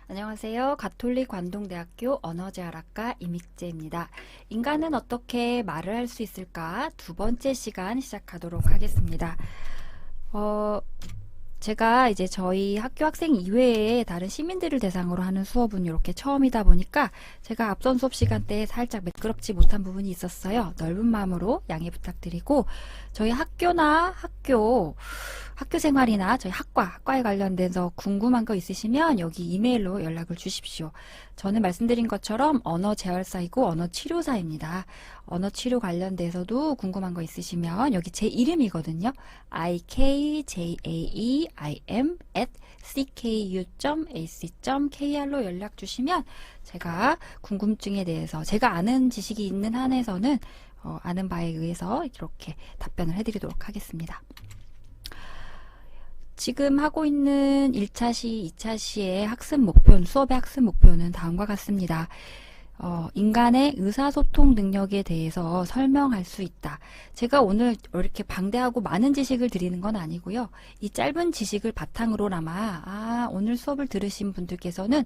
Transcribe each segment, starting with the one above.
안녕하세요. 가톨릭 관동대학교 언어재활학과 이믹재입니다. 인간은 어떻게 말을 할 수 있을까? 두 번째 시간 시작하도록 하겠습니다. 제가 이제 저희 학교 학생 이외에 다른 시민들을 대상으로 하는 수업은 이렇게 처음이다 보니까 제가 앞선 수업 시간 때에 살짝 매끄럽지 못한 부분이 있었어요. 넓은 마음으로 양해 부탁드리고 저희 학교나 학교 생활이나 저희 학과에 관련돼서 궁금한 거 있으시면 여기 이메일로 연락을 주십시오. 저는 말씀드린 것처럼 언어 재활사이고 언어 치료사입니다. 언어 치료 관련돼서도 궁금한 거 있으시면 여기 제 이름이거든요. ikjaim@cku.ac.kr로 연락 주시면 제가 궁금증에 대해서 제가 아는 지식이 있는 한에서는 아는 바에 의해서 이렇게 답변을 해드리도록 하겠습니다. 지금 하고 있는 1차시, 2차시의 학습 목표는, 수업의 학습 목표는 다음과 같습니다. 인간의 의사소통 능력에 대해서 설명할 수 있다. 제가 오늘 이렇게 방대하고 많은 지식을 드리는 건 아니고요. 이 짧은 지식을 바탕으로나마 오늘 수업을 들으신 분들께서는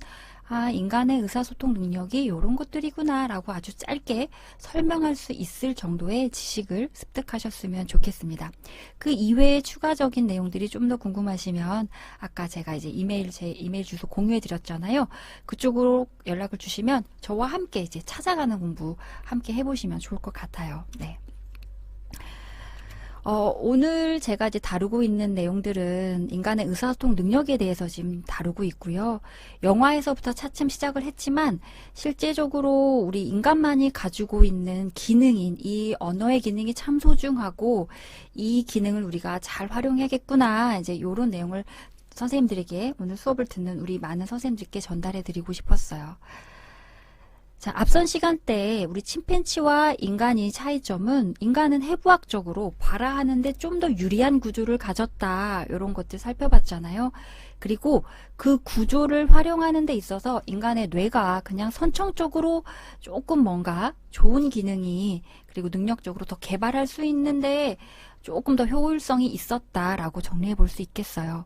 인간의 의사소통 능력이 이런 것들이구나 라고 아주 짧게 설명할 수 있을 정도의 지식을 습득하셨으면 좋겠습니다. 그 이외의 추가적인 내용들이 좀 더 궁금하시면 아까 제가 이제 제 이메일 주소 공유해 드렸잖아요. 그쪽으로 연락을 주시면 저와 함께 이제 찾아가는 공부 함께 해보시면 좋을 것 같아요. 네. 오늘 제가 이제 다루고 있는 내용들은 인간의 의사소통 능력에 대해서 지금 다루고 있고요. 영화에서부터 차츰 시작을 했지만 실제적으로 우리 인간만이 가지고 있는 기능인 이 언어의 기능이 참 소중하고 이 기능을 우리가 잘 활용해야겠구나. 이제 이런 내용을 선생님들에게 오늘 수업을 듣는 우리 많은 선생님들께 전달해 드리고 싶었어요. 자, 앞선 시간 때 우리 침팬지와 인간의 차이점은 인간은 해부학적으로 발화하는데 좀 더 유리한 구조를 가졌다. 이런 것들 살펴봤잖아요. 그리고 그 구조를 활용하는 데 있어서 인간의 뇌가 그냥 선천적으로 조금 뭔가 좋은 기능이 그리고 능력적으로 더 개발할 수 있는데 조금 더 효율성이 있었다라고 정리해 볼 수 있겠어요.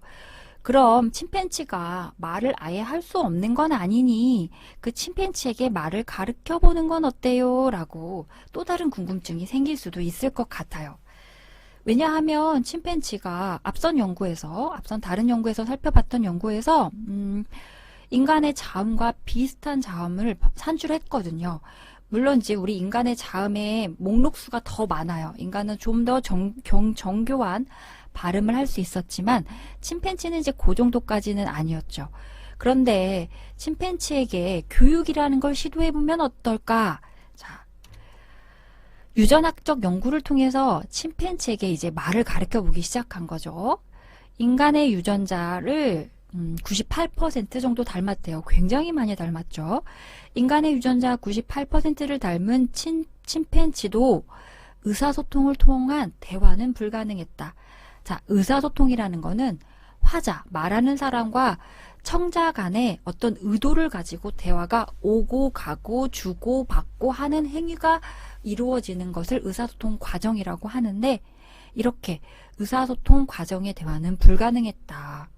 그럼 침팬지가 말을 아예 할 수 없는 건 아니니 그 침팬지에게 말을 가르쳐 보는 건 어때요? 라고 또 다른 궁금증이 생길 수도 있을 것 같아요. 왜냐하면 침팬지가 앞선 다른 연구에서 살펴봤던 연구에서 인간의 자음과 비슷한 자음을 산출했거든요. 물론 이제 우리 인간의 자음의 목록수가 더 많아요. 인간은 좀 더 정교한 발음을 할 수 있었지만 침팬지는 이제 그 정도까지는 아니었죠. 그런데 침팬지에게 교육이라는 걸 시도해보면 어떨까? 자, 유전학적 연구를 통해서 침팬지에게 이제 말을 가르쳐 보기 시작한 거죠. 인간의 유전자를 98% 정도 닮았대요. 굉장히 많이 닮았죠. 인간의 유전자 98%를 닮은 침팬지도 의사소통을 통한 대화는 불가능했다. 자, 의사소통이라는 거는 말하는 사람과 청자 간의 어떤 의도를 가지고 대화가 오고 가고 주고 받고 하는 행위가 이루어지는 것을 의사소통 과정이라고 하는데 이렇게 의사소통 과정의 대화는 불가능했다.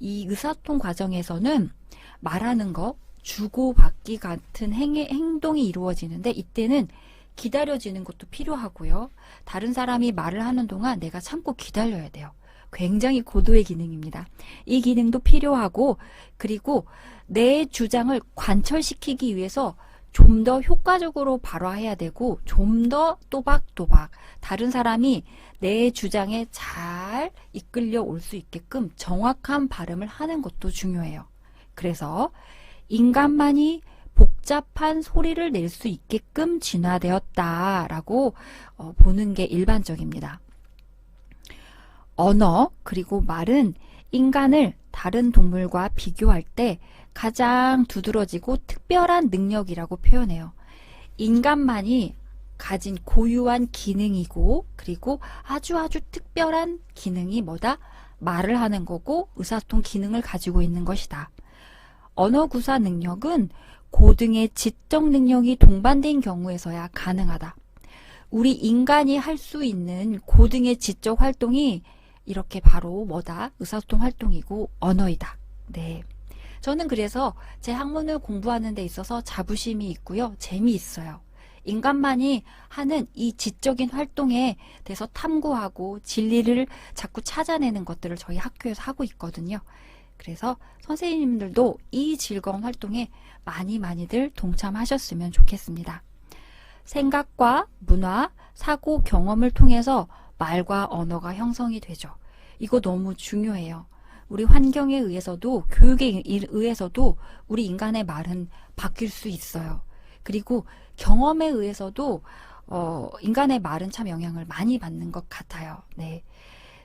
이 의사소통 과정에서는 말하는 거, 주고받기 같은 행동이 이루어지는데 이때는 기다려지는 것도 필요하고요. 다른 사람이 말을 하는 동안 내가 참고 기다려야 돼요. 굉장히 고도의 기능입니다. 이 기능도 필요하고 그리고 내 주장을 관철시키기 위해서 좀 더 효과적으로 발화해야 되고 좀 더 또박또박 다른 사람이 내 주장에 잘 이끌려 올 수 있게끔 정확한 발음을 하는 것도 중요해요. 그래서 인간만이 복잡한 소리를 낼 수 있게끔 진화되었다라고 보는 게 일반적입니다. 언어 그리고 말은 인간을 다른 동물과 비교할 때 가장 두드러지고 특별한 능력이라고 표현해요. 인간만이 가진 고유한 기능이고 그리고 아주 특별한 기능이 뭐다? 말을 하는 거고 의사소통 기능을 가지고 있는 것이다. 언어 구사 능력은 고등의 지적 능력이 동반된 경우에서야 가능하다. 우리 인간이 할 수 있는 고등의 지적 활동이 이렇게 바로 뭐다? 의사소통 활동이고 언어이다. 네. 저는 그래서 제 학문을 공부하는 데 있어서 자부심이 있고요. 재미있어요. 인간만이 하는 이 지적인 활동에 대해서 탐구하고 진리를 자꾸 찾아내는 것들을 저희 학교에서 하고 있거든요. 그래서 선생님들도 이 즐거운 활동에 많이들 동참하셨으면 좋겠습니다. 생각과 문화, 사고, 경험을 통해서 말과 언어가 형성이 되죠. 이거 너무 중요해요. 우리 환경에 의해서도 교육에 의해서도 우리 인간의 말은 바뀔 수 있어요. 그리고 경험에 의해서도 인간의 말은 참 영향을 많이 받는 것 같아요. 네.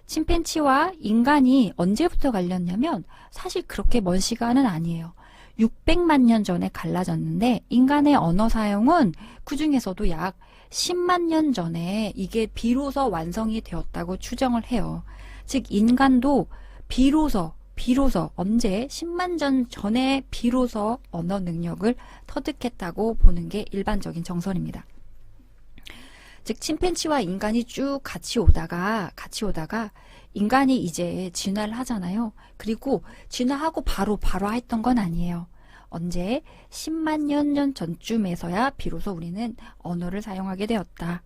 침팬지와 인간이 언제부터 갈렸냐면 사실 그렇게 먼 시간은 아니에요. 600만 년 전에 갈라졌는데 인간의 언어 사용은 그 중에서도 약 10만 년 전에 이게 비로소 완성이 되었다고 추정을 해요. 즉 인간도 비로소 언제 10만 년 전에 비로소 언어 능력을 터득했다고 보는 게 일반적인 정설입니다. 즉 침팬지와 인간이 쭉 같이 오다가 인간이 이제 진화를 하잖아요. 그리고 진화하고 바로 했던 건 아니에요. 언제 10만 년 전쯤에서야 비로소 우리는 언어를 사용하게 되었다.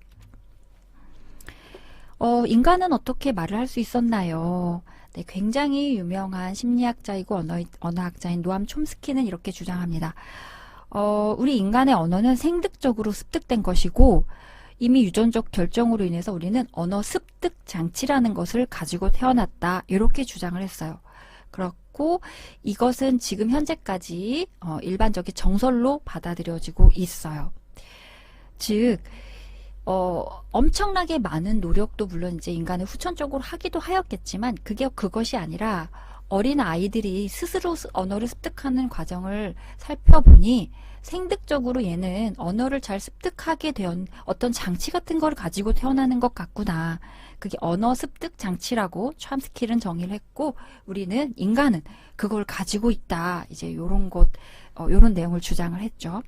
인간은 어떻게 말을 할 수 있었나요? 네, 굉장히 유명한 심리학자이고 언어학자인 노암 촘스키는 이렇게 주장합니다. 우리 인간의 언어는 생득적으로 습득된 것이고 이미 유전적 결정으로 인해서 우리는 언어 습득 장치라는 것을 가지고 태어났다. 이렇게 주장을 했어요. 그렇고 이것은 지금 현재까지 일반적인 정설로 받아들여지고 있어요. 즉 엄청나게 많은 노력도 물론 이제 인간을 후천적으로 하기도 하였겠지만 그것이 아니라 어린 아이들이 스스로 언어를 습득하는 과정을 살펴보니 생득적으로 얘는 언어를 잘 습득하게 된 어떤 장치 같은 걸 가지고 태어나는 것 같구나. 그게 언어 습득 장치라고 촘스키는 정의를 했고 우리는 인간은 그걸 가지고 있다. 이제 요런 내용을 주장을 했죠.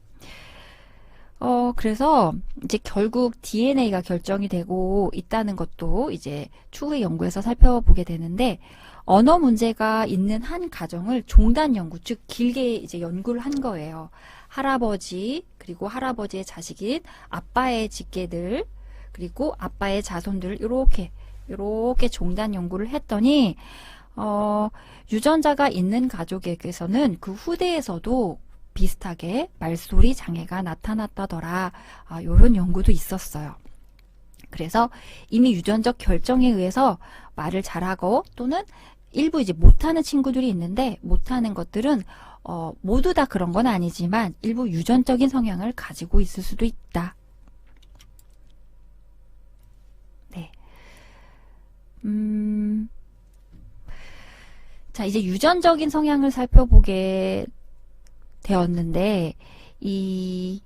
그래서 이제 결국 DNA가 결정이 되고 있다는 것도 이제 추후의 연구에서 살펴보게 되는데 언어 문제가 있는 한 가정을 종단 연구, 즉 길게 이제 연구를 한 거예요. 할아버지, 그리고 할아버지의 자식인 아빠의 직계들, 그리고 아빠의 자손들 이렇게 종단 연구를 했더니 유전자가 있는 가족에게서는 그 후대에서도 비슷하게 말소리 장애가 나타났다더라. 이런 연구도 있었어요. 그래서 이미 유전적 결정에 의해서 말을 잘하고 또는 일부 이제 못하는 친구들이 있는데 못하는 것들은 모두 다 그런 건 아니지만 일부 유전적인 성향을 가지고 있을 수도 있다. 네. 자, 이제 유전적인 성향을 살펴보게 되었는데 이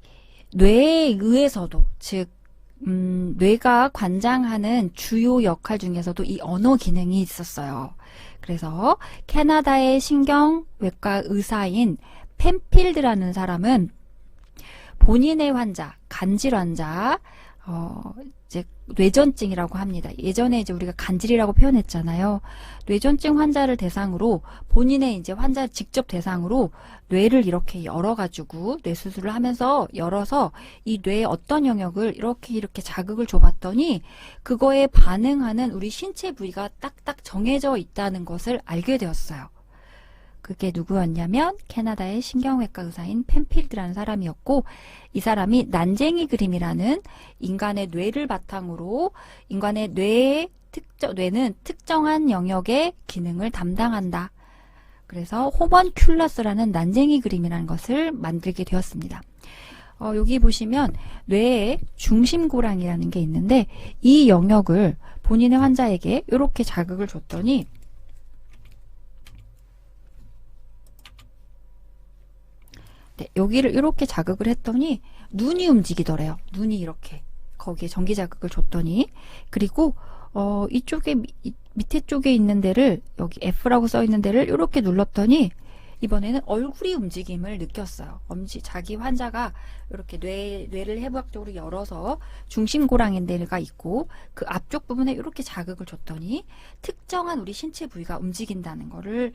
뇌에 의해서도 즉 뇌가 관장하는 주요 역할 중에서도 이 언어 기능이 있었어요. 그래서 캐나다의 신경외과 의사인 펜필드라는 사람은 본인의 환자, 간질 환자, 이제 뇌전증이라고 합니다. 예전에 이제 우리가 간질이라고 표현했잖아요. 뇌전증 환자를 대상으로 본인의 이제 환자 직접 대상으로 뇌를 이렇게 열어가지고 뇌 수술을 하면서 열어서 이 뇌의 어떤 영역을 이렇게 자극을 줘봤더니 그거에 반응하는 우리 신체 부위가 딱딱 정해져 있다는 것을 알게 되었어요. 그게 누구였냐면 캐나다의 신경외과 의사인 펜필드라는 사람이었고 이 사람이 난쟁이 그림이라는 인간의 뇌를 바탕으로 인간의 뇌는 특정한 영역의 기능을 담당한다. 그래서 호먼큘러스라는 난쟁이 그림이라는 것을 만들게 되었습니다. 여기 보시면 뇌의 중심고랑이라는 게 있는데 이 영역을 본인의 환자에게 이렇게 자극을 줬더니 네, 여기를 이렇게 자극을 했더니 눈이 움직이더래요. 눈이 이렇게 거기에 전기 자극을 줬더니 그리고 이쪽에 밑에 쪽에 있는 데를 여기 F라고 써 있는 데를 이렇게 눌렀더니 이번에는 얼굴이 움직임을 느꼈어요. 자기 환자가 이렇게 뇌를 해부학적으로 열어서 중심고랑인 데가 있고 그 앞쪽 부분에 이렇게 자극을 줬더니 특정한 우리 신체 부위가 움직인다는 거를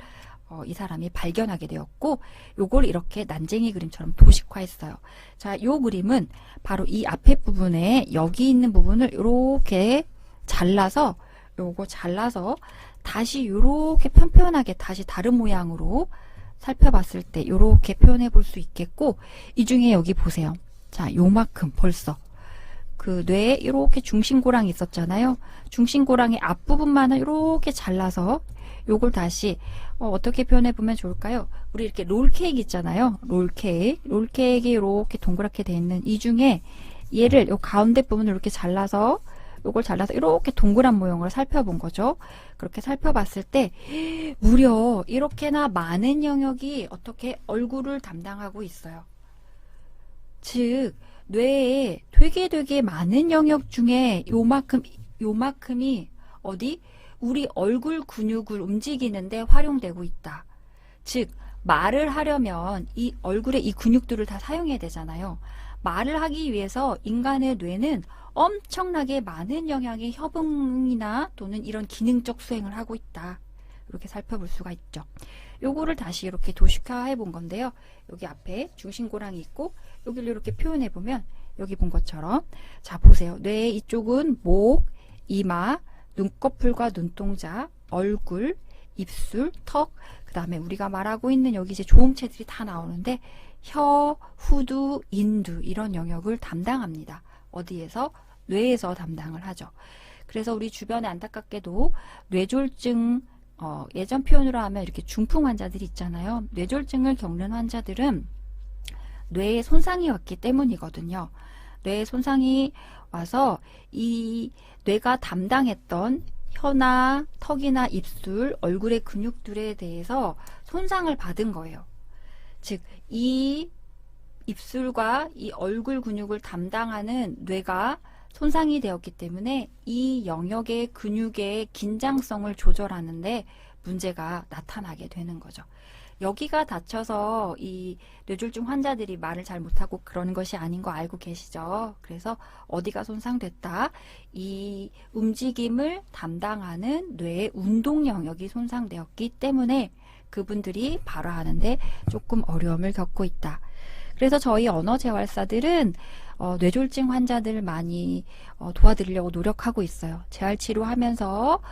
이 사람이 발견하게 되었고, 요걸 이렇게 난쟁이 그림처럼 도식화했어요. 자, 요 그림은 바로 이 앞에 부분에 여기 있는 부분을 이렇게 잘라서, 요거 잘라서 다시 요렇게 편편하게 다시 다른 모양으로 살펴봤을 때 요렇게 표현해 볼 수 있겠고, 이 중에 여기 보세요. 자, 요만큼 벌써 그 뇌에 이렇게 중심고랑이 있었잖아요. 중심고랑의 앞부분만을 이렇게 잘라서 요걸 다시 어떻게 표현해 보면 좋을까요? 우리 이렇게 롤케이크 있잖아요. 롤케이크 이렇게 동그랗게 돼 있는 이 중에 얘를 요 가운데 부분을 이렇게 잘라서 요걸 잘라서 이렇게 동그란 모형으로 살펴본 거죠. 그렇게 살펴봤을 때 무려 이렇게나 많은 영역이 어떻게 얼굴을 담당하고 있어요. 즉 뇌에 되게 많은 영역 중에 요만큼이 어디? 우리 얼굴 근육을 움직이는데 활용되고 있다. 즉 말을 하려면 이 얼굴에 이 근육들을 다 사용해야 되잖아요. 말을 하기 위해서 인간의 뇌는 엄청나게 많은 영역의 협응이나 또는 이런 기능적 수행을 하고 있다. 이렇게 살펴볼 수가 있죠. 요거를 다시 이렇게 도식화해 본 건데요. 여기 앞에 중심고랑이 있고 여기를 이렇게 표현해 보면 여기 본 것처럼 자 보세요. 뇌의 이쪽은 목, 이마, 눈꺼풀과 눈동자, 얼굴, 입술, 턱, 그 다음에 우리가 말하고 있는 여기 이제 조음체들이 다 나오는데 혀, 후두, 인두 이런 영역을 담당합니다. 어디에서? 뇌에서 담당을 하죠. 그래서 우리 주변에 안타깝게도 뇌졸중 예전 표현으로 하면 이렇게 중풍 환자들이 있잖아요. 뇌졸중을 겪는 환자들은 뇌에 손상이 왔기 때문이거든요. 뇌에 손상이 와서 이 뇌가 담당했던 혀나 턱이나 입술, 얼굴의 근육들에 대해서 손상을 받은 거예요. 즉, 이 입술과 이 얼굴 근육을 담당하는 뇌가 손상이 되었기 때문에 이 영역의 근육의 긴장성을 조절하는데 문제가 나타나게 되는 거죠. 여기가 다쳐서 이 뇌졸중 환자들이 말을 잘 못하고 그런 것이 아닌 거 알고 계시죠? 그래서 어디가 손상됐다? 이 움직임을 담당하는 뇌의 운동 영역이 손상되었기 때문에 그분들이 발화하는데 조금 어려움을 겪고 있다. 그래서 저희 언어재활사들은 뇌졸중 환자들을 많이 도와드리려고 노력하고 있어요. 재활치료하면서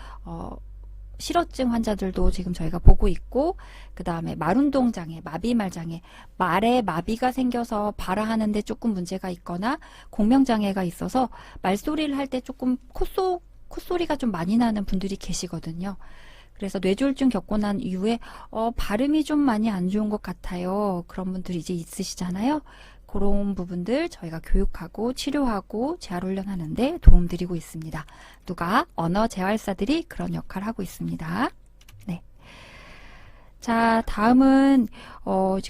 실어증 환자들도 지금 저희가 보고 있고 그 다음에 말운동장애, 마비말장애, 말에 마비가 생겨서 발화하는데 조금 문제가 있거나 공명장애가 있어서 말소리를 할 때 조금 콧소리가 좀 많이 나는 분들이 계시거든요. 그래서 뇌졸중 겪고 난 이후에 발음이 좀 많이 안 좋은 것 같아요. 그런 분들이 이제 있으시잖아요. 그런 부분들 저희가 교육하고 치료하고 재활훈련하는데 도움드리고 있습니다. 누가? 언어재활사들이 그런 역할을 하고 있습니다. 네. 자, 다음은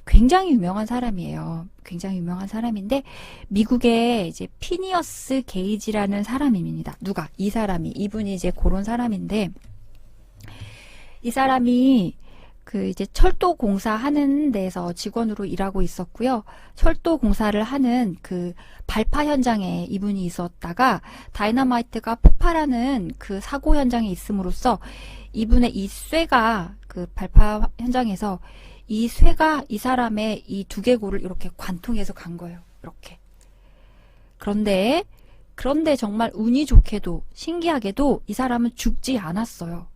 굉장히 유명한 사람이에요. 굉장히 유명한 사람인데 미국의 이제 피니어스 게이지라는 사람입니다. 누가? 이 사람이. 이분이 이제 그런 사람인데 이 사람이 이제 철도 공사하는 데서 직원으로 일하고 있었고요. 철도 공사를 하는 그 발파 현장에 이분이 있었다가 다이너마이트가 폭발하는 그 사고 현장에 있음으로써 이분의 이 쇠가 그 발파 현장에서 이 쇠가 이 사람의 이 두개골을 이렇게 관통해서 간 거예요. 이렇게. 그런데 정말 운이 좋게도 신기하게도 이 사람은 죽지 않았어요.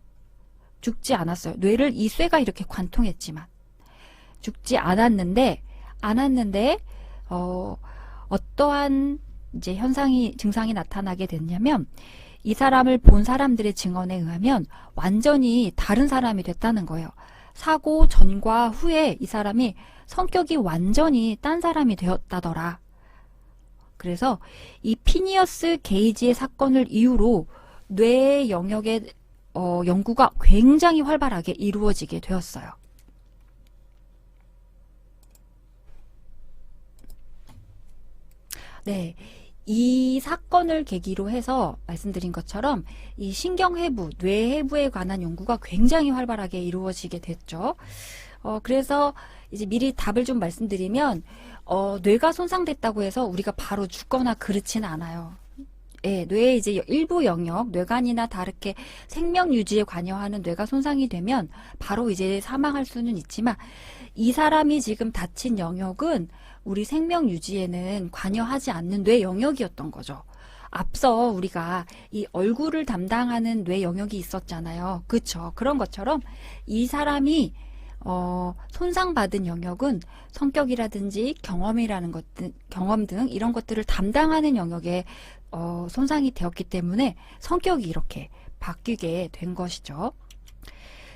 죽지 않았어요. 뇌를 이 쇠가 이렇게 관통했지만 죽지 않았는데 어떠한 이제 증상이 나타나게 됐냐면 이 사람을 본 사람들의 증언에 의하면 완전히 다른 사람이 됐다는 거예요. 사고 전과 후에 이 사람이 성격이 완전히 딴 사람이 되었다더라. 그래서 이 피니어스 게이지의 사건을 이후로 뇌 영역의 연구가 굉장히 활발하게 이루어지게 되었어요. 네, 이 사건을 계기로 해서 말씀드린 것처럼 이 신경해부, 뇌해부에 관한 연구가 굉장히 활발하게 이루어지게 됐죠. 그래서 이제 미리 답을 좀 말씀드리면 뇌가 손상됐다고 해서 우리가 바로 죽거나 그렇지는 않아요. 뇌의 이제 일부 영역, 뇌관이나 다르게 생명 유지에 관여하는 뇌가 손상이 되면 바로 이제 사망할 수는 있지만 이 사람이 지금 다친 영역은 우리 생명 유지에는 관여하지 않는 뇌 영역이었던 거죠. 앞서 우리가 이 얼굴을 담당하는 뇌 영역이 있었잖아요. 그쵸? 그런 것처럼 이 사람이 손상받은 영역은 성격이라든지 경험 등 이런 것들을 담당하는 영역에 손상이 되었기 때문에 성격이 이렇게 바뀌게 된 것이죠.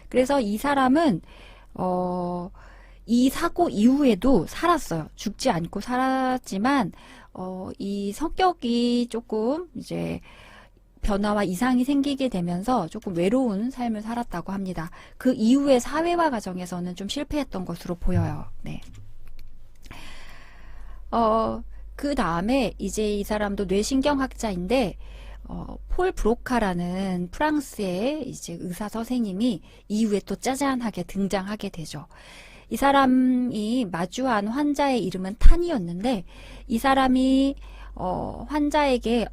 그래서 이 사람은 이 사고 이후에도 살았어요. 죽지 않고 살았지만 이 성격이 조금 이제 변화와 이상이 생기게 되면서 조금 외로운 삶을 살았다고 합니다. 그 이후의 사회화 과정에서는 좀 실패했던 것으로 보여요. 네. 그 다음에 이제 이 사람도 뇌신경학자인데 폴 브로카라는 프랑스의 이제 의사 선생님이 이후에 또 짜잔하게 등장하게 되죠. 이 사람이 마주한 환자의 이름은 탄이었는데 이 사람이 환자에게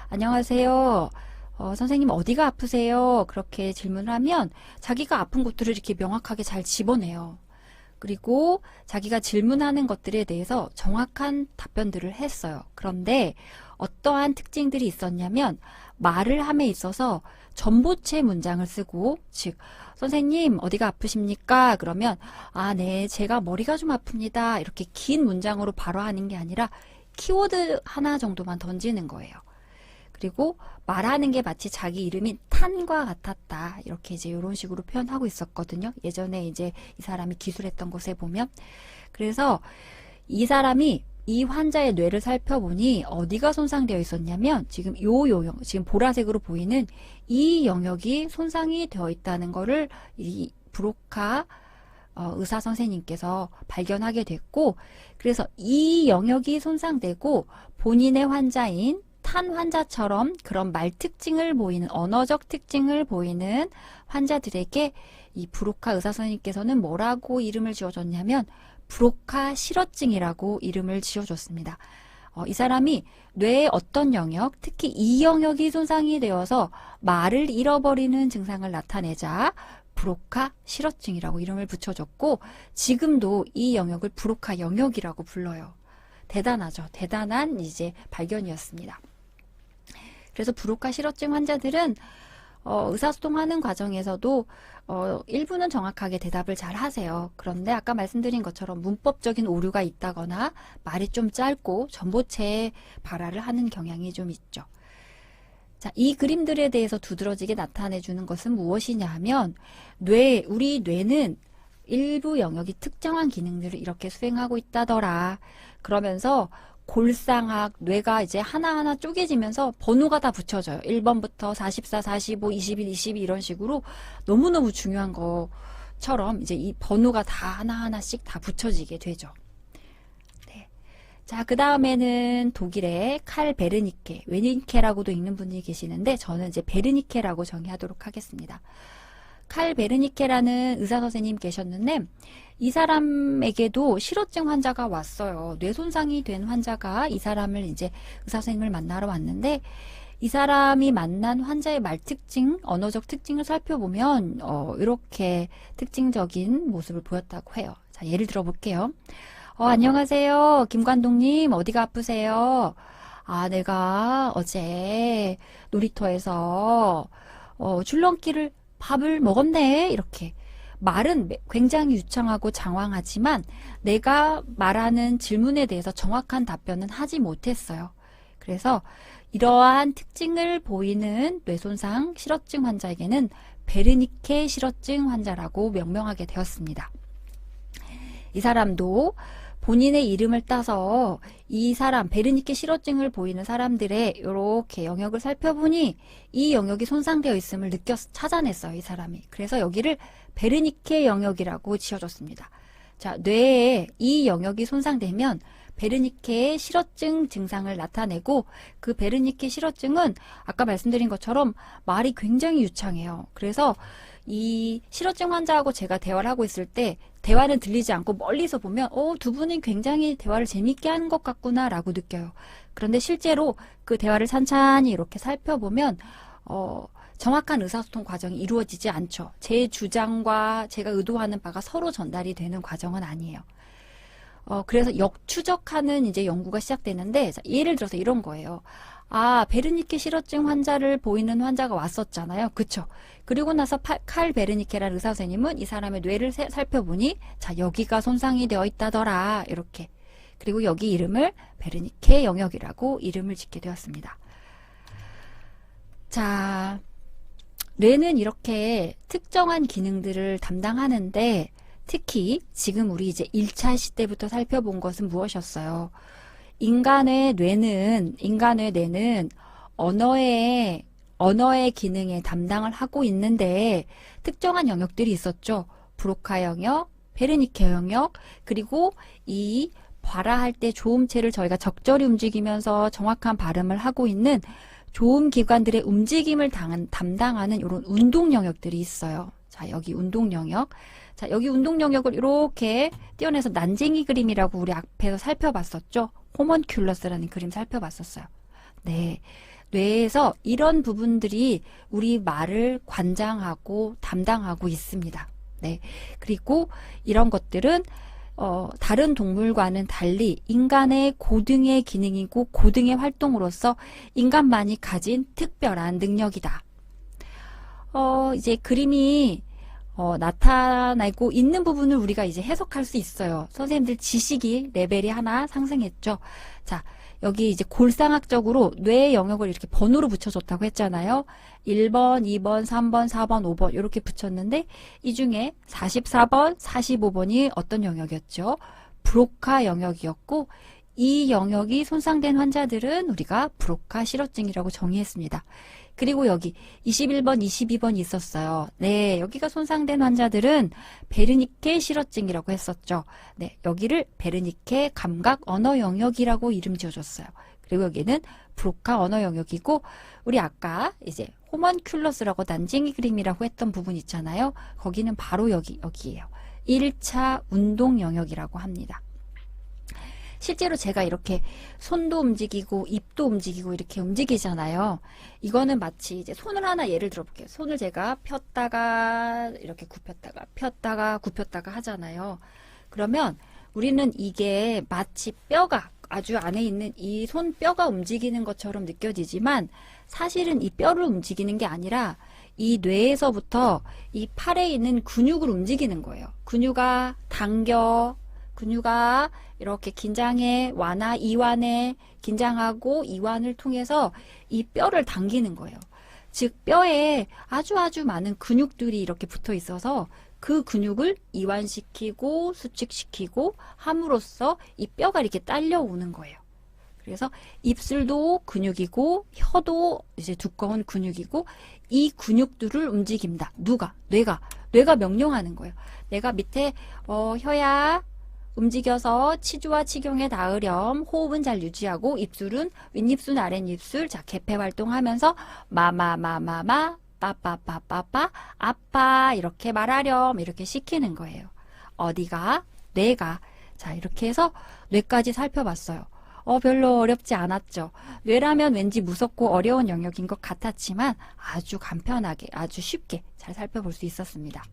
안녕하세요. 선생님 어디가 아프세요? 그렇게 질문을 하면 자기가 아픈 곳들을 이렇게 명확하게 잘 집어내요. 그리고 자기가 질문하는 것들에 대해서 정확한 답변들을 했어요. 그런데 어떠한 특징들이 있었냐면 말을 함에 있어서 전보체 문장을 쓰고 즉 선생님 어디가 아프십니까? 그러면 네 제가 머리가 좀 아픕니다. 이렇게 긴 문장으로 바로 하는 게 아니라 키워드 하나 정도만 던지는 거예요. 그리고 말하는 게 마치 자기 이름이 탄과 같았다. 이렇게 이제 이런 식으로 표현하고 있었거든요. 예전에 이제 이 사람이 기술했던 곳에 보면. 그래서 이 사람이 이 환자의 뇌를 살펴보니 어디가 손상되어 있었냐면 지금 요 영역, 지금 보라색으로 보이는 이 영역이 손상이 되어 있다는 거를 이 브로카 의사 선생님께서 발견하게 됐고 그래서 이 영역이 손상되고 본인의 환자인 탄 환자처럼 그런 말 특징을 보이는 언어적 특징을 보이는 환자들에게 이 브로카 의사 선생님께서는 뭐라고 이름을 지어줬냐면 브로카 실어증이라고 이름을 지어줬습니다. 이 사람이 뇌의 어떤 영역, 특히 이 영역이 손상이 되어서 말을 잃어버리는 증상을 나타내자 브로카 실어증이라고 이름을 붙여줬고 지금도 이 영역을 브로카 영역이라고 불러요. 대단하죠. 대단한 이제 발견이었습니다. 그래서 브로카 실어증 환자들은 의사소통하는 과정에서도 일부는 정확하게 대답을 잘 하세요. 그런데 아까 말씀드린 것처럼 문법적인 오류가 있다거나 말이 좀 짧고 전보체에 발화를 하는 경향이 좀 있죠. 자, 이 그림들에 대해서 두드러지게 나타내 주는 것은 무엇이냐 하면 우리 뇌는 일부 영역이 특정한 기능들을 이렇게 수행하고 있다더라. 그러면서 골상학, 뇌가 이제 하나하나 쪼개지면서 번호가 다 붙여져요. 1번부터 44, 45, 21, 22 이런 식으로 너무너무 중요한 것처럼 이제 이 번호가 다 하나하나씩 다 붙여지게 되죠. 네. 자, 그 다음에는 독일의 칼 베르니케, 웨니케라고도 읽는 분이 계시는데 저는 이제 베르니케라고 정의하도록 하겠습니다. 칼 베르니케라는 의사 선생님 계셨는데 이 사람에게도 실어증 환자가 왔어요. 뇌 손상이 된 환자가 이 사람을 이제 의사 선생님을 만나러 왔는데 이 사람이 만난 환자의 말 특징, 언어적 특징을 살펴보면 이렇게 특징적인 모습을 보였다고 해요. 자, 예를 들어 볼게요. 안녕하세요. 김관동님 어디가 아프세요? 내가 어제 놀이터에서 줄넘기를 밥을 먹었네. 이렇게 말은 굉장히 유창하고 장황하지만 내가 말하는 질문에 대해서 정확한 답변은 하지 못했어요. 그래서 이러한 특징을 보이는 뇌손상 실어증 환자에게는 베르니케 실어증 환자라고 명명하게 되었습니다. 이 사람도 본인의 이름을 따서 이 사람 베르니케 실어증을 보이는 사람들의 이렇게 영역을 살펴보니 이 영역이 손상되어 있음을 찾아냈어요. 이 사람이. 그래서 여기를 베르니케 영역이라고 지어줬습니다. 자, 뇌에 이 영역이 손상되면 베르니케의 실어증 증상을 나타내고 그 베르니케 실어증은 아까 말씀드린 것처럼 말이 굉장히 유창해요. 그래서 이 실어증 환자하고 제가 대화를 하고 있을 때 대화는 들리지 않고 멀리서 보면 두 분은 굉장히 대화를 재밌게 하는 것 같구나 라고 느껴요. 그런데 실제로 그 대화를 찬찬히 이렇게 살펴보면 정확한 의사소통 과정이 이루어지지 않죠. 제 주장과 제가 의도하는 바가 서로 전달이 되는 과정은 아니에요. 그래서 역추적하는 이제 연구가 시작되는데, 예를 들어서 이런 거예요. 베르니케 실어증 환자를 보이는 환자가 왔었잖아요. 그쵸? 그리고 나서 칼 베르니케라는 의사 선생님은 이 사람의 뇌를 살펴보니, 자, 여기가 손상이 되어 있다더라. 이렇게. 그리고 여기 이름을 베르니케 영역이라고 이름을 짓게 되었습니다. 자, 뇌는 이렇게 특정한 기능들을 담당하는데, 특히 지금 우리 이제 1차 시대부터 살펴본 것은 무엇이었어요? 인간의 뇌는 언어의 기능에 담당을 하고 있는데 특정한 영역들이 있었죠. 브로카 영역, 베르니케 영역, 그리고 이 발화할 때 조음체를 저희가 적절히 움직이면서 정확한 발음을 하고 있는 조음 기관들의 움직임을 담당하는 이런 운동 영역들이 있어요. 자, 여기 운동 영역. 자, 여기 운동 영역을 이렇게 띄어내서 난쟁이 그림이라고 우리 앞에서 살펴봤었죠. 호먼큘러스라는 그림 살펴봤었어요. 네. 뇌에서 이런 부분들이 우리 말을 관장하고 담당하고 있습니다. 네. 그리고 이런 것들은 다른 동물과는 달리 인간의 고등의 기능이고 고등의 활동으로서 인간만이 가진 특별한 능력이다. 이제 그림이 나타나고 있는 부분을 우리가 이제 해석할 수 있어요. 선생님들 지식이 레벨이 하나 상승했죠. 자, 여기 이제 골상학적으로 뇌의 영역을 이렇게 번호로 붙여줬다고 했잖아요. 1번, 2번, 3번, 4번, 5번 이렇게 붙였는데 이 중에 44번, 45번이 어떤 영역이었죠? 브로카 영역이었고 이 영역이 손상된 환자들은 우리가 브로카 실어증이라고 정의했습니다. 그리고 여기 21번, 22번 있었어요. 네, 여기가 손상된 환자들은 베르니케 실어증이라고 했었죠. 네, 여기를 베르니케 감각 언어 영역이라고 이름 지어줬어요. 그리고 여기는 브로카 언어 영역이고 우리 아까 이제 호먼큘러스라고 난쟁이 그림이라고 했던 부분 있잖아요. 거기는 바로 여기예요. 1차 운동 영역이라고 합니다. 실제로 제가 이렇게 손도 움직이고 입도 움직이고 이렇게 움직이잖아요. 이거는 마치 이제 손을 하나 예를 들어볼게요. 손을 제가 폈다가 이렇게 굽혔다가 폈다가 굽혔다가 하잖아요. 그러면 우리는 이게 마치 뼈가 아주 안에 있는 이 손뼈가 움직이는 것처럼 느껴지지만 사실은 이 뼈를 움직이는 게 아니라 이 뇌에서부터 이 팔에 있는 근육을 움직이는 거예요. 근육아 당겨, 근육아 이렇게 긴장해, 이완해, 긴장하고 이완을 통해서 이 뼈를 당기는 거예요. 즉 뼈에 아주 많은 근육들이 이렇게 붙어 있어서 그 근육을 이완시키고 수축시키고 함으로써 이 뼈가 이렇게 딸려오는 거예요. 그래서 입술도 근육이고 혀도 이제 두꺼운 근육이고 이 근육들을 움직입니다. 누가? 뇌가 명령하는 거예요. 내가 밑에 혀야 움직여서 치주와 치경에 닿으렴. 호흡은 잘 유지하고 입술은 윗입술 아랫입술 자 개폐 활동하면서 마마마마마 빠빠빠빠빠 아빠 이렇게 말하렴 이렇게 시키는 거예요. 어디가? 뇌가. 자 이렇게 해서 뇌까지 살펴봤어요. 별로 어렵지 않았죠. 뇌라면 왠지 무섭고 어려운 영역인 것 같았지만 아주 간편하게 아주 쉽게 잘 살펴볼 수 있었습니다.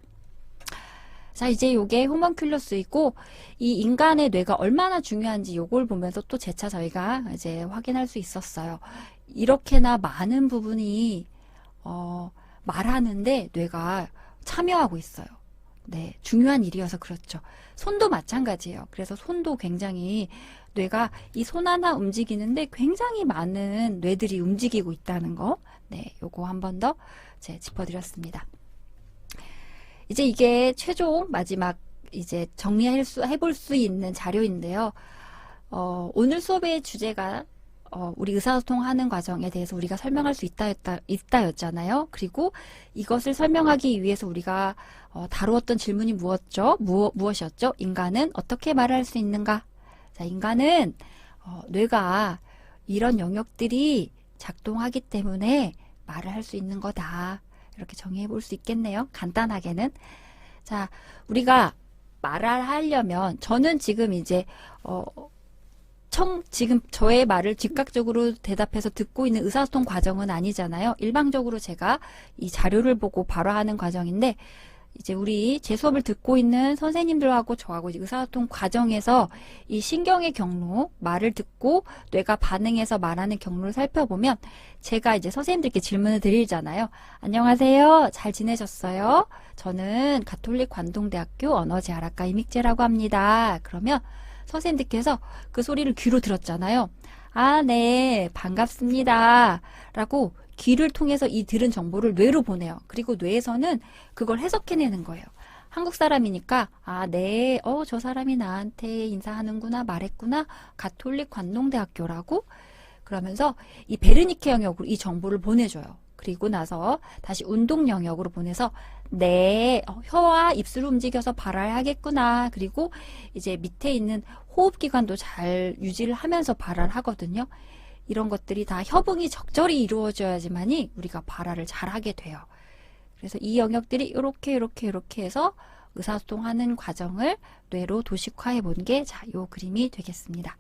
자 이제 요게 호먼큘러스이고 이 인간의 뇌가 얼마나 중요한지 요걸 보면서 또 재차 저희가 이제 확인할 수 있었어요. 이렇게나 많은 부분이 말하는데 뇌가 참여하고 있어요. 네, 중요한 일이어서 그렇죠. 손도 마찬가지예요. 그래서 손도 굉장히 뇌가 이 손 하나 움직이는데 굉장히 많은 뇌들이 움직이고 있다는 거. 네, 요거 한 번 더 짚어드렸습니다. 이제 이게 최종 마지막 이제 해볼 수 있는 자료인데요. 오늘 수업의 주제가 우리 의사소통하는 과정에 대해서 우리가 설명할 수 있다였잖아요. 그리고 이것을 설명하기 위해서 우리가 다루었던 질문이 무엇이었죠? 인간은 어떻게 말할 수 있는가? 자, 인간은 뇌가 이런 영역들이 작동하기 때문에 말을 할 수 있는 거다. 이렇게 정의해 볼 수 있겠네요. 간단하게는. 자, 우리가 말을 하려면 저는 지금 이제 지금 저의 말을 즉각적으로 대답해서 듣고 있는 의사소통 과정은 아니잖아요. 일방적으로 제가 이 자료를 보고 바로 하는 과정인데, 이제 제 수업을 듣고 있는 선생님들하고 저하고 이제 의사소통 과정에서 이 신경의 경로, 말을 듣고 뇌가 반응해서 말하는 경로를 살펴보면, 제가 이제 선생님들께 질문을 드리잖아요. 안녕하세요. 잘 지내셨어요? 저는 가톨릭 관동대학교 언어재활학과 이믹재라고 합니다. 그러면 선생님들께서 그 소리를 귀로 들었잖아요. 아, 네, 반갑습니다. 라고 귀를 통해서 이 들은 정보를 뇌로 보내요. 그리고 뇌에서는 그걸 해석해내는 거예요. 한국 사람이니까, 아, 네, 저 사람이 나한테 인사하는구나, 말했구나, 가톨릭 관동대학교라고? 그러면서 이 베르니케 영역으로 이 정보를 보내줘요. 그리고 나서 다시 운동 영역으로 보내서 네, 혀와 입술을 움직여서 발화를 하겠구나. 그리고 이제 밑에 있는 호흡기관도 잘 유지를 하면서 발화를 하거든요. 이런 것들이 다 협응이 적절히 이루어져야지만이 우리가 발화를 잘 하게 돼요. 그래서 이 영역들이 이렇게 해서 의사소통하는 과정을 뇌로 도식화해 본 게 요 그림이 되겠습니다.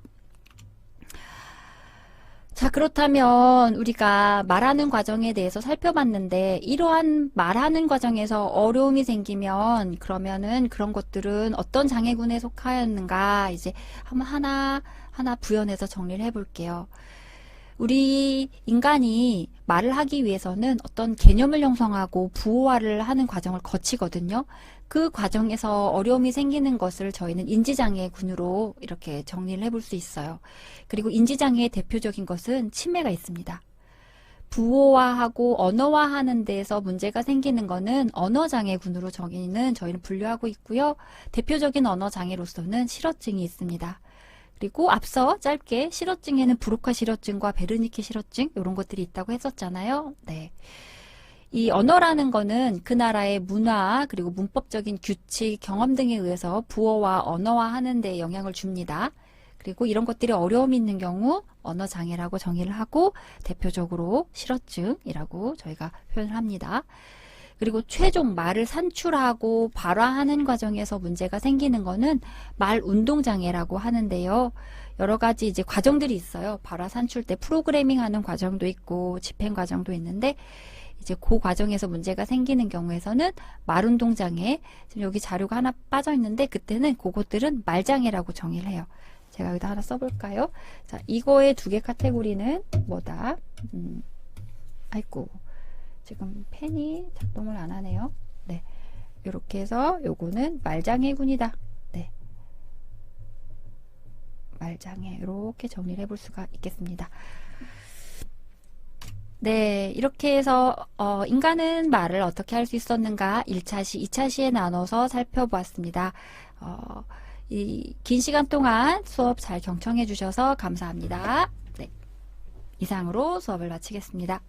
자, 그렇다면 우리가 말하는 과정에 대해서 살펴봤는데, 이러한 말하는 과정에서 어려움이 생기면 그러면은 그런 것들은 어떤 장애군에 속하였는가 이제 한번 하나 부연해서 정리를 해볼게요. 우리 인간이 말을 하기 위해서는 어떤 개념을 형성하고 부호화를 하는 과정을 거치거든요. 그 과정에서 어려움이 생기는 것을 저희는 인지장애군으로 이렇게 정리를 해볼 수 있어요. 그리고 인지장애의 대표적인 것은 치매가 있습니다. 부호화하고 언어화하는 데에서 문제가 생기는 거는 언어장애군으로 저희는 분류하고 있고요. 대표적인 언어장애로서는 실어증이 있습니다. 그리고 앞서 짧게 실어증에는 브로카 실어증과 베르니케 실어증 이런 것들이 있다고 했었잖아요. 네. 이 언어라는 거는 그 나라의 문화 그리고 문법적인 규칙, 경험 등에 의해서 부어와 언어화하는 데 영향을 줍니다. 그리고 이런 것들이 어려움이 있는 경우 언어장애라고 정의를 하고 대표적으로 실어증이라고 저희가 표현을 합니다. 그리고 최종 말을 산출하고 발화하는 과정에서 문제가 생기는 거는 말 운동장애라고 하는데요. 여러 가지 이제 과정들이 있어요. 발화 산출 때 프로그래밍 하는 과정도 있고 집행 과정도 있는데 이제 그 과정에서 문제가 생기는 경우에서는 말 운동장애, 지금 여기 자료가 하나 빠져 있는데 그때는 그것들은 말장애라고 정의를 해요. 제가 여기다 하나 써볼까요? 자, 이거의 두 개 카테고리는 뭐다? 아이고. 지금 펜이 작동을 안 하네요. 네. 이렇게 해서 요거는 말장애군이다. 네. 말장애. 이렇게 정리를 해볼 수가 있겠습니다. 네. 이렇게 해서 인간은 말을 어떻게 할 수 있었는가 1차 시, 2차 시에 나눠서 살펴보았습니다. 이 긴 시간 동안 수업 잘 경청해 주셔서 감사합니다. 네. 이상으로 수업을 마치겠습니다.